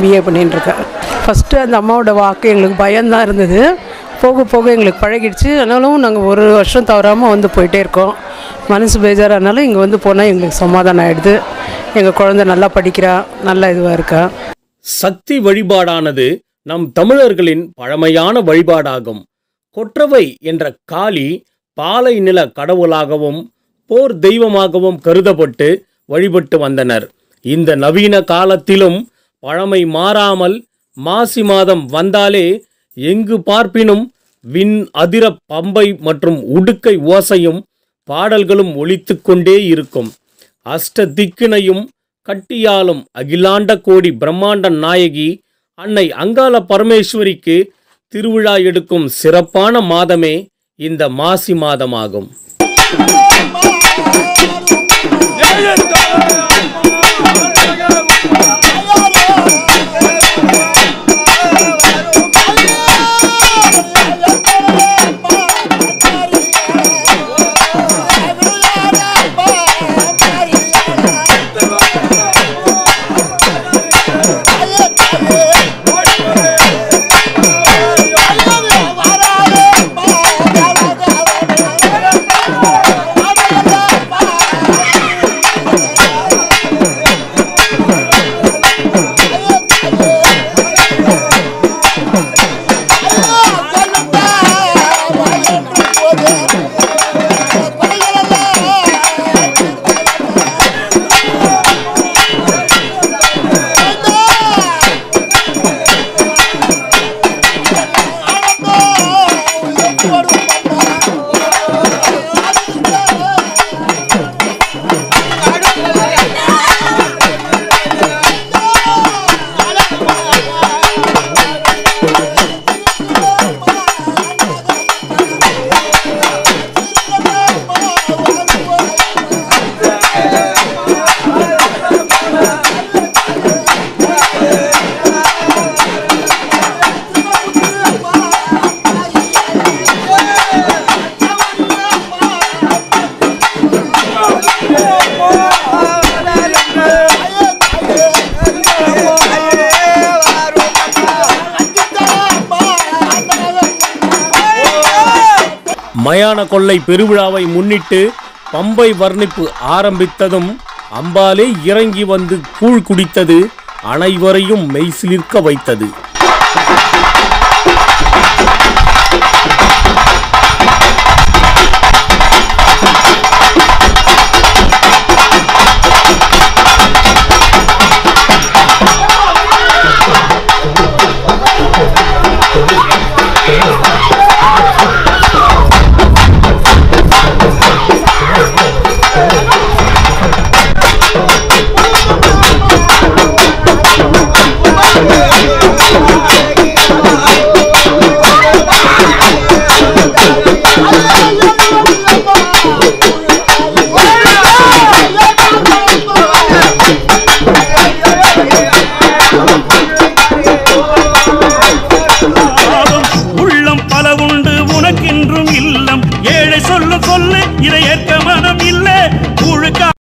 BA பண்ணிட்டுருக்கேன். First அந்த அம்மாவோட வாக்கு எங்களுக்கு பயம்தான் இருந்தது. போக போக எங்களுக்கு பழகிடுச்சு. ஆனாலும் நாங்கள் ஒரு வருஷம் தவறாமல் வந்து போயிட்டே இருக்கோம். மனசு பேஜாரானாலும் இங்கே வந்து போனால் எங்களுக்கு சமாதானம் ஆகிடுது. எங்கள் குழந்தை நல்லா படிக்கிறா, நல்லா இதுவாக இருக்கா. சக்தி வழிபாடானது நம் தமிழர்களின் பழமையான வழிபாடாகும். கொற்றவை என்ற காளி பாலை நில கடவுளாகவும் போர் தெய்வமாகவும் கருதப்பட்டு வழிபட்டு வந்தனர். இந்த நவீன காலத்திலும் பழமை மாறாமல் மாசி மாதம் வந்தாலே எங்கு பார்ப்பினும் விண் அதிர பம்பை மற்றும் உடுக்கை ஓசையும் பாடல்களும் ஒலித்து கொண்டே இருக்கும். அஷ்ட திக்கினையும் கட்டியாலும் அகிலாண்ட கோடி பிரம்மாண்ட நாயகி அன்னை அங்காள பரமேஸ்வரிக்கு திருவிழா எடுக்கும் சிறப்பான மாதமே இந்த மாசி மாதமாகும். மயான கொள்ளை பெருவிழாவை முன்னிட்டு பம்பை வர்ணிப்பு ஆரம்பித்ததும் அம்பாலே இறங்கி வந்து கூழ் குடித்தது அனைவரையும் மெய்சிலிர்க்க வைத்தது.